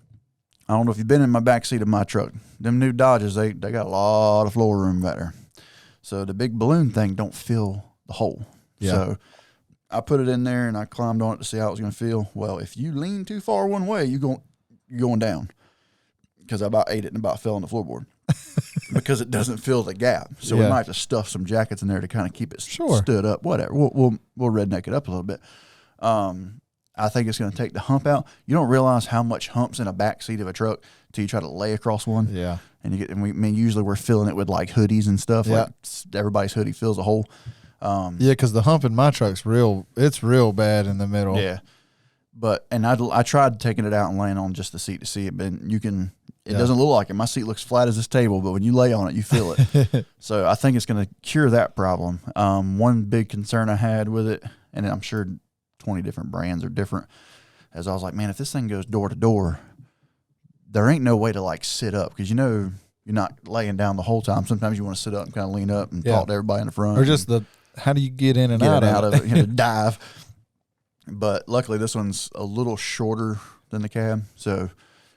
I don't know if you've been in my back seat of my truck. Them new Dodges, they got a lot of floor room back there, so the big balloon thing don't fill the hole. Yeah. So I put it in there and I climbed on it to see how it was going to feel. Well, if you lean too far one way, you're going down, because I about ate it and about fell on the floorboard because it doesn't fill the gap. So we might have to stuff some jackets in there to kind of keep it stood up. Whatever. We'll redneck it up a little bit. I think it's going to take the hump out. You don't realize how much hump's in a back seat of a truck till you try to lay across one. Yeah. And usually we're filling it with like hoodies and stuff. Yeah. Like everybody's hoodie fills a hole. Because the hump in my truck's it's real bad in the middle. Yeah. But, and I tried taking it out and laying on just the seat to see it, but it doesn't look like it. My seat looks flat as this table, but when you lay on it, you feel it. So I think it's going to cure that problem. One big concern I had with it, and I'm sure 20 different brands are different, as I was like, man, if this thing goes door to door, there ain't no way to like sit up, because you're not laying down the whole time. Sometimes you want to sit up and kind of lean up and talk to everybody in the front. Or just how do you get in and out of it? Dive. But luckily this one's a little shorter than the cab, so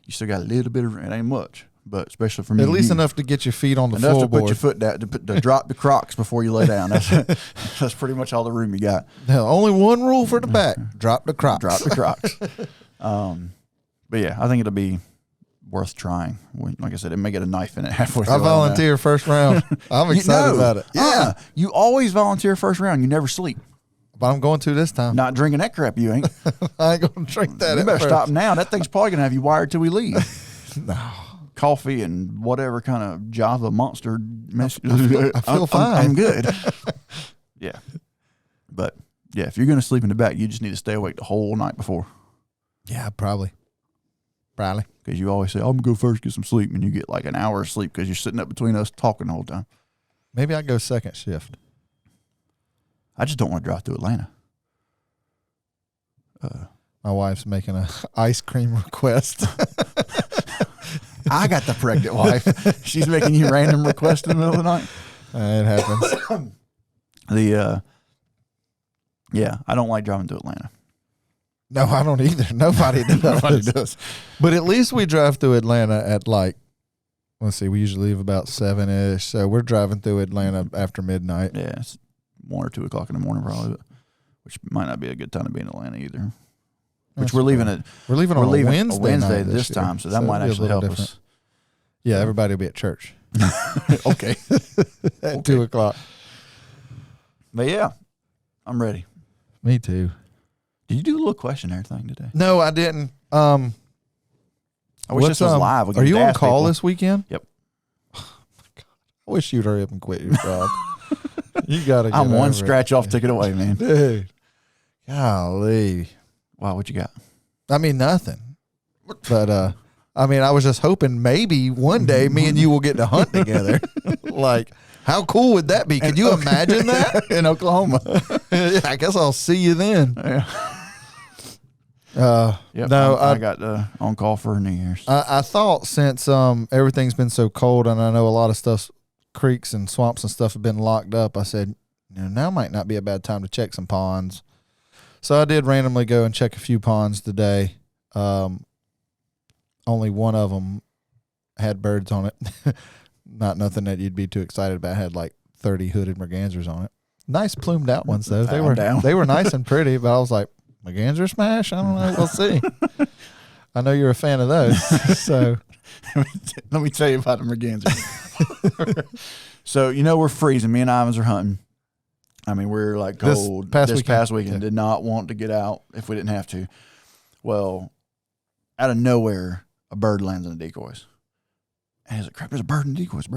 you still got a little bit of, it ain't much, but especially for me, At least enough to get your feet on the enough to put floorboard. your foot down, to drop the Crocs before you lay down. That's pretty much all the room you got. Now, only one rule for the back: drop the Crocs. Drop the Crocs. But yeah, I think it'll be worth trying. Like I said, it may get a knife in it halfway through. I volunteer first round. I'm excited about it. Yeah, you always volunteer first round. You never sleep. But I'm going to this time. Not drinking that crap. You ain't. I ain't going to drink that. You at better first. stop now. That thing's probably gonna have you wired till we leave. No. Coffee and whatever kind of Java monster mess. I feel fine. I'm good. Yeah, but yeah, if you're gonna sleep in the back, you just need to stay awake the whole night before. Yeah, probably. Because you always say, I'm going to go first, get some sleep. And you get like an hour of sleep because you're sitting up between us talking the whole time. Maybe I go second shift. I just don't want to drive to Atlanta. My wife's making a ice cream request. I got the pregnant wife. She's making you random requests in the middle of the night. It happens. Yeah, I don't like driving to Atlanta. No, I don't either. Nobody does. Nobody does. But at least we drive through Atlanta at like, let's see, we usually leave about 7-ish. So we're driving through Atlanta after midnight. Yeah, it's 1 or 2 o'clock in the morning probably, but, which might not be a good time to be in Atlanta either. Which That's we're leaving fine. at. We're leaving on a Wednesday, night this year, time, so that might it'll be a actually little help different. us. Yeah, everybody will be at church Okay. at 2 o'clock. But yeah, I'm ready. Me too. Did you do a little questionnaire thing today? No, I didn't. I wish this was live. We Are could you on ask call people. this weekend? Yep. Oh my God. I wish you'd hurry up and quit your job. You got to get I'm one over scratch it. off ticket away, man. Dude. Golly. Wow, what you got? I mean, nothing. But, I mean, I was just hoping maybe one day me and you will get to hunt together. Like, how cool would that be? Could you imagine that? In Oklahoma? I guess I'll see you then. Yeah. Yep, No, I got on call for New Year's. I thought since everything's been so cold and I know a lot of stuff, creeks and swamps and stuff have been locked up, I said, now might not be a bad time to check some ponds. So I did randomly go and check a few ponds today. Only one of them had birds on it. Not nothing that you'd be too excited about. Had like 30 hooded mergansers on it. Nice plumed out ones though. They were nice and pretty, but I was like, merganser smash? I don't know. We'll see. I know you're a fan of those. So let me tell you about the merganser. So we're freezing. Me and Ivans are hunting. I mean, we're like cold. This past weekend. Yeah. Did not want to get out if we didn't have to. Well, out of nowhere, a bird lands in the decoys. And he's like, crap, there's a bird in the decoys,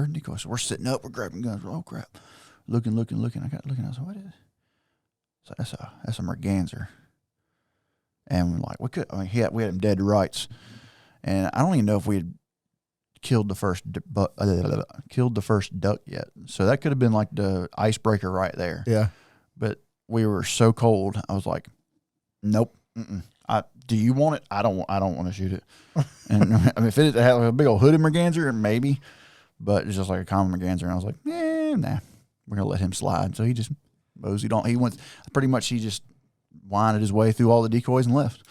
So we're sitting up, we're grabbing guns. Oh, crap. Looking. I got looking. I was like, what is it? So that's a merganser. And we're like, we had him dead to rights. And I don't even know if we had killed the first duck yet. So that could have been like the icebreaker right there. yeah. But we were so cold. I was like, nope. Do you want it? I don't want to shoot it. And I mean, if it had a big old hooded merganser, maybe. But it's just like a common merganser. And I was like, nah. We're gonna let him slide. So he just moseyed on. He just winded his way through all the decoys and left.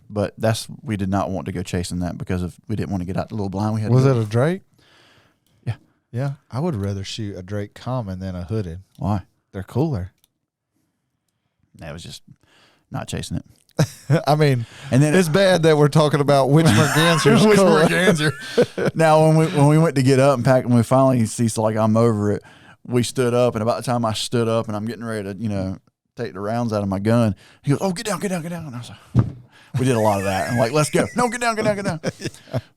But we did not want to go chasing that because we didn't want to get out the little blind we had. Was it a drake? Yeah. Yeah. I would rather shoot a drake common than a hooded. Why? They're cooler. That was just not chasing it. I mean, And then it's bad that we're talking about which merganser's Which cooler. merganser. Now, when we went to get up and pack, and we finally see, so like I'm over it, we stood up, and about the time I stood up and I'm getting ready to, take the rounds out of my gun, he goes, "Oh, get down." And I was like, we did a lot of that. I'm like, let's go. No, get down. Yeah.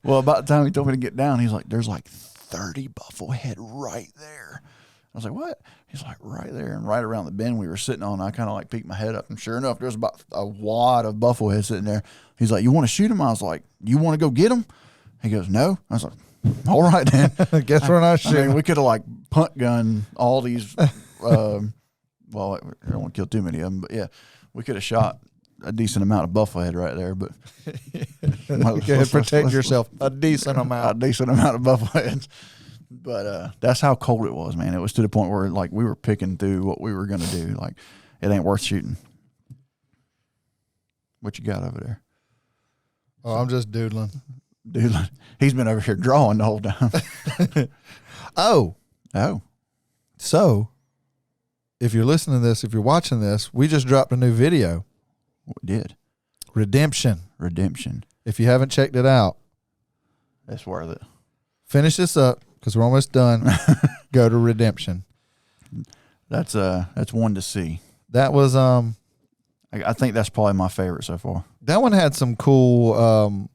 Well, about the time he told me to get down, he's like, there's like 30 bufflehead right there. I was like, what? He's like, right there. And right around the bend we were sitting on, I kind of like peeked my head up. And sure enough, there's about a wad of bufflehead sitting there. He's like, you want to shoot him? I was like, you want to go get him? He goes, no. I was like, all right, then. Guess we're not shooting. I mean, we could have like punt gun all these. Well, I don't want to kill too many of them, but yeah, we could have shot a decent amount of bufflehead right there. But You can protect yourself a decent a amount. decent amount of buffleheads. But that's how cold it was, man. It was to the point where like we were picking through what we were gonna do. Like it ain't worth shooting. What you got over there? Oh, I'm just doodling. Dude, he's been over here drawing the whole time. Oh, Oh, so if you're listening to this, if you're watching this, we just dropped a new video, we did. Redemption. Redemption. If you haven't checked it out, That's worth it. finish this up because we're almost done. Go to Redemption. That's one to see. That was I think that's probably my favorite so far. that one had some cool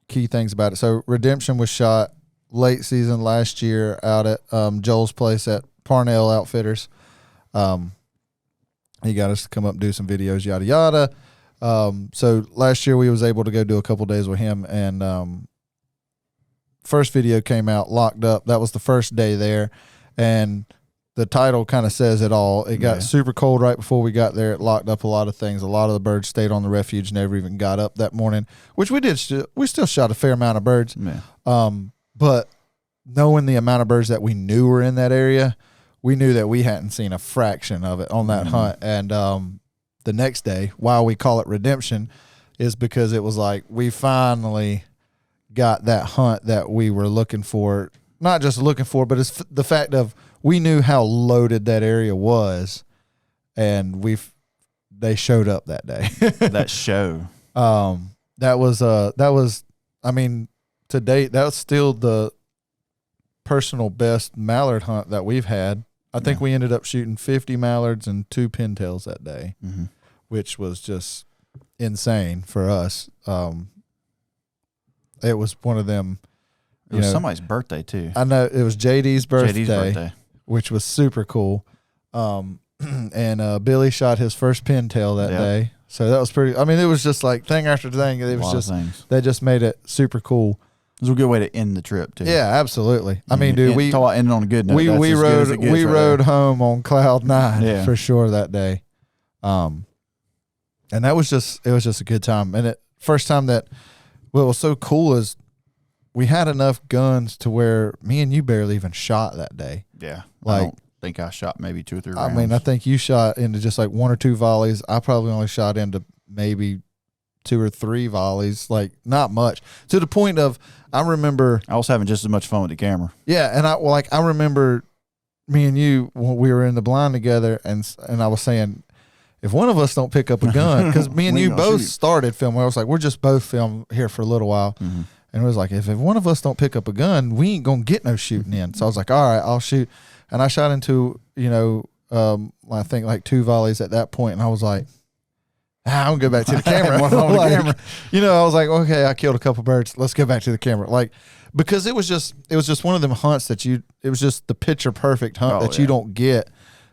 key things about it. So Redemption was shot late season last year out at Joel's place at Parnell Outfitters. He got us to come up and do some videos, yada yada. So last year we was able to go do a couple days with him, and first video came out, Locked Up. That was the first day there, and the title kind of says it all. It got super cold right before we got there. It locked up a lot of things. A lot of the birds stayed on the refuge, never even got up that morning, which we did. We still shot a fair amount of birds. Yeah. But knowing the amount of birds that we knew were in that area, we knew that we hadn't seen a fraction of it on that hunt. And the next day, why we call it Redemption, is because it was like we finally got that hunt that we were looking for. Not just looking for, but it's the fact of we knew how loaded that area was, and they showed up that day. That show. That was I mean, to date, that was still the personal best mallard hunt that we've had. I think we ended up shooting 50 mallards and 2 pintails that day, which was just insane for us. It was one of them. It was somebody's birthday too. I know it was JD's birthday. JD's birthday, which was super cool. And Billy shot his first pintail that day. So that was pretty. I mean, it was just like thing after thing. It was just they just made it super cool. It was a good way to end the trip too. Yeah, absolutely. I mean, dude, we ended on a good note. We rode home on cloud nine for sure that day. And it was just a good time. And first time that what was so cool is we had enough guns to where me and you barely even shot that day. Yeah, like I don't think I shot maybe 2 or 3 rounds. I mean, I think you shot into just like 1 or 2 volleys. I probably only shot into maybe 2 or 3 volleys, like not much. To the point of, I remember I was having just as much fun with the camera. Yeah, and I remember me and you when we were in the blind together, and I was saying, if one of us don't pick up a gun, because me and you both started filming. I was like, we're just both film here for a little while. And it was like, if one of us don't pick up a gun, we ain't going to get no shooting in. So I was like, all right, I'll shoot. And I shot into, I think like 2 volleys at that point. And I was like, I'm going to go back to the camera. I was like, okay, I killed a couple birds. Let's go back to the camera. Like, because it was just one of them hunts that it was just the picture perfect hunt that you don't get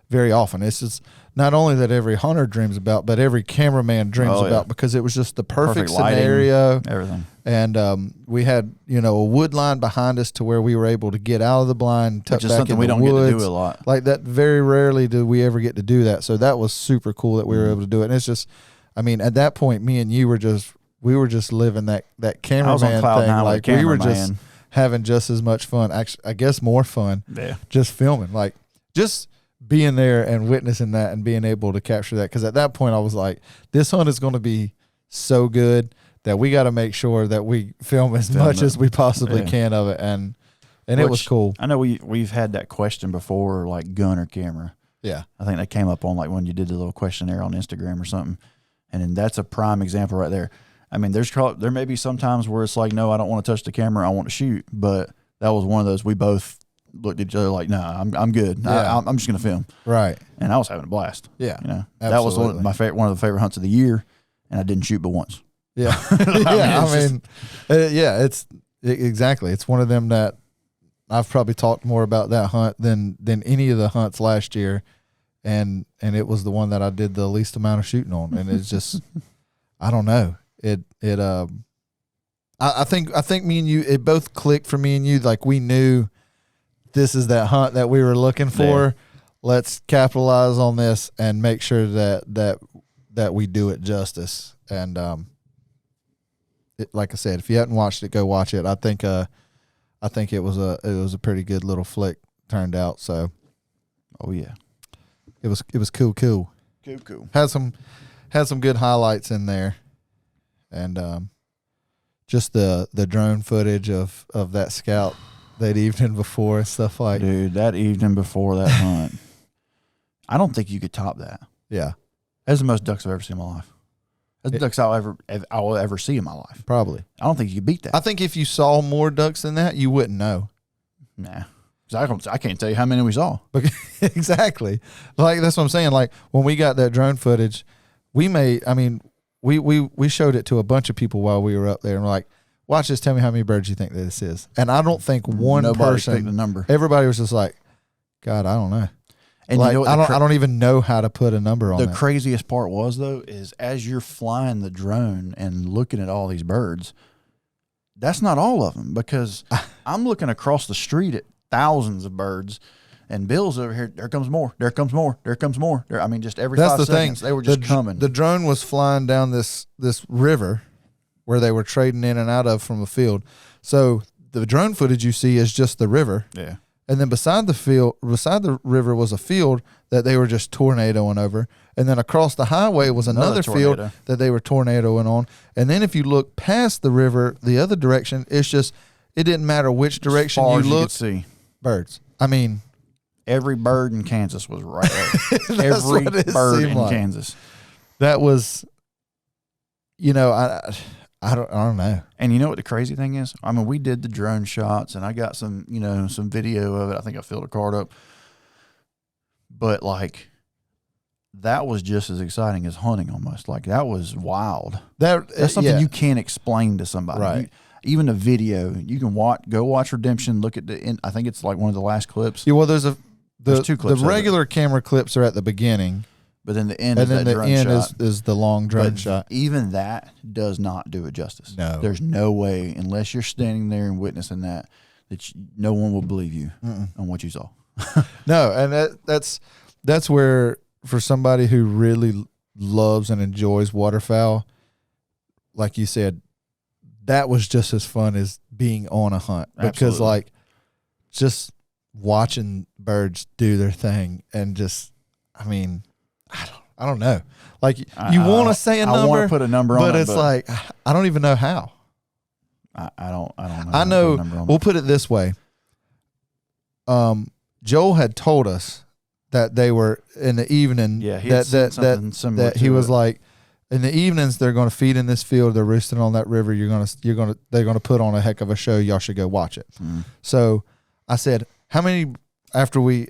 very often. It's just not only that every hunter dreams about, but every cameraman dreams about, because it was just the perfect scenario. Lighting, everything. And we had, a wood line behind us to where we were able to get out of the blind, tuck which is back something in we the don't woods. get to do a lot. Like that, very rarely do we ever get to do that. So that was super cool that we were able to do it. And it's just, I mean, at that point, me and you were just living that cameraman thing. Like we were just having just as much fun. Actually, I guess more fun. Yeah. Just filming, like just being there and witnessing that and being able to capture that. Because at that point, I was like, this hunt is going to be so good that we got to make sure that we film as much as we possibly can of it. And it was cool. I know we've had that question before, like gun or camera. Yeah. I think that came up on like when you did the little questionnaire on Instagram or something. And then that's a prime example right there. I mean, there may be some times where it's like, no, I don't want to touch the camera. I want to shoot. But that was one of those we both looked at each other like, nah, I'm good. Yeah. I'm just going to film. Right. And I was having a blast. Yeah. That was one of the favorite hunts of the year. And I didn't shoot but once. Yeah. Exactly. It's one of them that I've probably talked more about that hunt than any of the hunts last year. And it was the one that I did the least amount of shooting on. And it's just, I don't know. I think me and you, it both clicked for me and you. Like we knew this is that hunt that we were looking for. Yeah. Let's capitalize on this and make sure that we do it justice. And, like I said, if you haven't watched it, go watch it. I think it was a pretty good little flick turned out. So, oh yeah, it was cool. Had some good highlights in there, and just the drone footage of that scout that evening before and stuff like. Dude, that evening before that hunt, I don't think you could top that. Yeah, That's the most ducks I've ever seen in my life. That's the ducks I'll ever see in my life. probably. I don't think you could beat that. I think if you saw more ducks than that, you wouldn't know. Nah. 'Cause I can't tell you how many we saw. Exactly. Like, that's what I'm saying. Like, when we got that drone footage, we showed it to a bunch of people while we were up there, and we're like, watch this, tell me how many birds you think that this is. And I don't think Nobody person picked the number. Everybody was just like, God, I don't know. And like, you know what I don't even know how to put a number on the that. craziest part was, though, is as you're flying the drone and looking at all these birds, that's not all of them, because I'm looking across the street at thousands of birds, and Bill's over here. There comes more. There comes more. There comes more. I mean, just every That's 5 the seconds, thing. they were just coming. The drone was flying down this river where they were trading in and out of from a field. So the drone footage you see is just the river. Yeah. And then beside the river was a field that they were just tornadoing over. And then across the highway was another field tornado that they were tornadoing on. And then if you look past the river, the other direction, it didn't matter which direction as far you as you could looked, see. birds. I mean, Every bird in Kansas was right there. That's Every what it bird seemed in like. Kansas. that was, I don't know. And you know what the crazy thing is? I mean, we did the drone shots, and I got some video of it. I think I filled a card up. But, like, that was just as exciting as hunting almost. Like, that was wild. That's something you can't explain to somebody. Right. Even the video, you can go watch Redemption, look at I think it's like one of the last clips. Yeah, well, there's 2 clips. The regular camera clips are at the beginning, But then the end and is then that the drone end shot. is the long drone But shot. even that does not do it justice. No. There's no way, unless you're standing there and witnessing that no one will believe you on what you saw. No, and that's where, for somebody who really loves and enjoys waterfowl, like you said, that was just as fun as being on a hunt. Because, Absolutely. like, just watching birds do their thing, and just, I mean, I don't know. Like, you want to say a number, I want to put a number on but it, it's like, I don't even know how. I don't know. I how to put a know. number on We'll it. put it this way. Joel had told us that they were in the evening. Yeah, he had seen something similar that he to was it. like, in the evenings they're going to feed in this field. They're roosting on that river. They're going to put on a heck of a show. Y'all should go watch it. So I said, how many, after we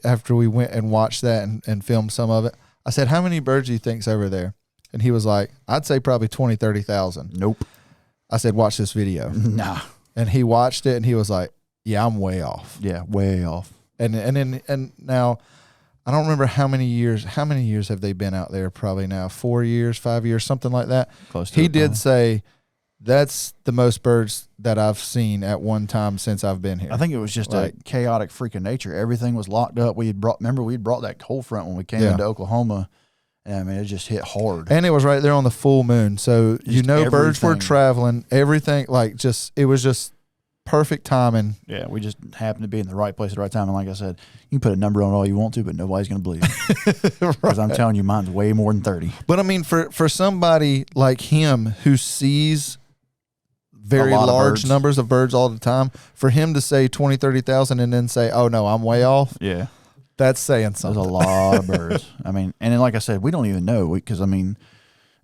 went and watched that and filmed some of it, I said, how many birds do you think's over there? And he was like, I'd say probably 20,000, 30,000. Nope. I said, watch this video. Nah. And he watched it, and he was like, yeah, I'm way off. Yeah, way off. And now, I don't remember how many years have they been out there? Probably now 4 years, 5 years, something like that. Close to He it, did probably. say that's the most birds that I've seen at one time since I've been here. I think it was just Like- a chaotic freak of nature. Everything was locked up. We had brought that cold front when we came Yeah. into Oklahoma. And I mean, it just hit hard. And it was right there on the full moon. So, birds were everything. traveling, everything, like, it was just perfect timing. Yeah, we just happened to be in the right place at the right time. And like I said, you can put a number on it all you want to, but nobody's going to believe you. Because I'm telling you, mine's way more than 30. But I mean, for somebody like him who sees very A lot of large birds. numbers of birds all the time, for him to say 20, 30,000 and then say, oh no, I'm way off, Yeah. that's saying There's something. a lot of birds. I mean, and then like I said, we don't even know because, I mean,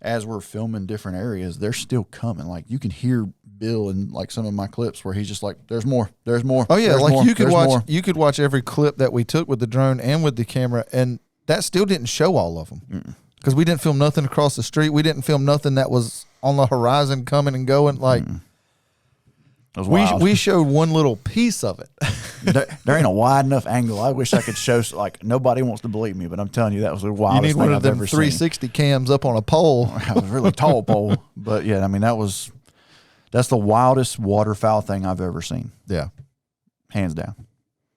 as we're filming different areas, they're still coming. Like, you can hear Bill in like some of my clips where he's just like, there's more. Oh yeah, there's like more, you could there's watch more. you could watch every clip that we took with the drone and with the camera, and that still didn't show all of them because we didn't film nothing across the street. We didn't film nothing that was on the horizon coming and going. Like It was wild. we showed one little piece of it. there ain't a wide enough angle. I wish I could show, like, nobody wants to believe me, but I'm telling you, that was the You wildest need one thing of I've them ever seen. 360 cams up on a pole. That was a really tall pole. But yeah, I mean, that's the wildest waterfowl thing I've ever seen. Yeah, Hands down.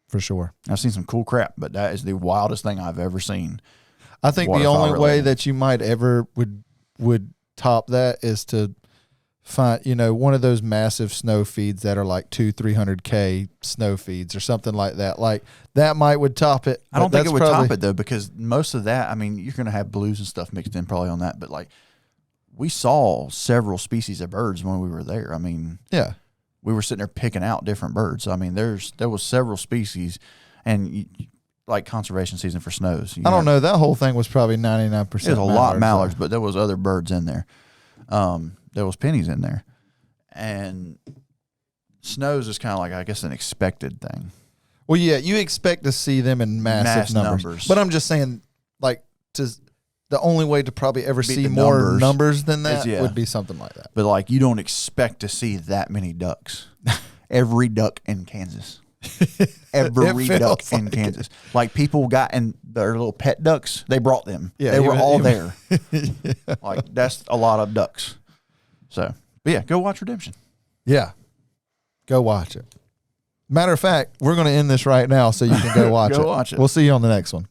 for sure. I've seen some cool crap, but that is the wildest thing I've ever seen. I think the Waterfowl only way related. that you might ever would top that is to find, one of those massive snow feeds that are like 200-300K snow feeds or something like that. Like that would top it. I don't but think it would that's top probably- it though, because most of that, I mean, you're going to have blues and stuff mixed in probably on that, but like we saw several species of birds when we were there. I mean, Yeah. we were sitting there picking out different birds. I mean, there was several species, and like conservation season for snows. I don't know. That whole thing was probably 99%. There's a lot of mallards, but there was other birds in there. There was pennies in there, and snows is kind of like, I guess, an expected thing. Well, yeah, you expect to see them in massive numbers. But I'm just saying, like, the only way to probably ever Beat see the more numbers than that yeah. would be something like that. But like, you don't expect to see that many ducks. Every duck in Kansas. Every duck in Kansas. Like, people got in their little pet ducks. They brought them. Yeah, they were all there. Yeah. Like, that's a lot of ducks. So, but yeah, go watch Redemption. Yeah, go watch it. Matter of fact, we're going to end this right now so you can go watch it. Go watch it. We'll see you on the next one.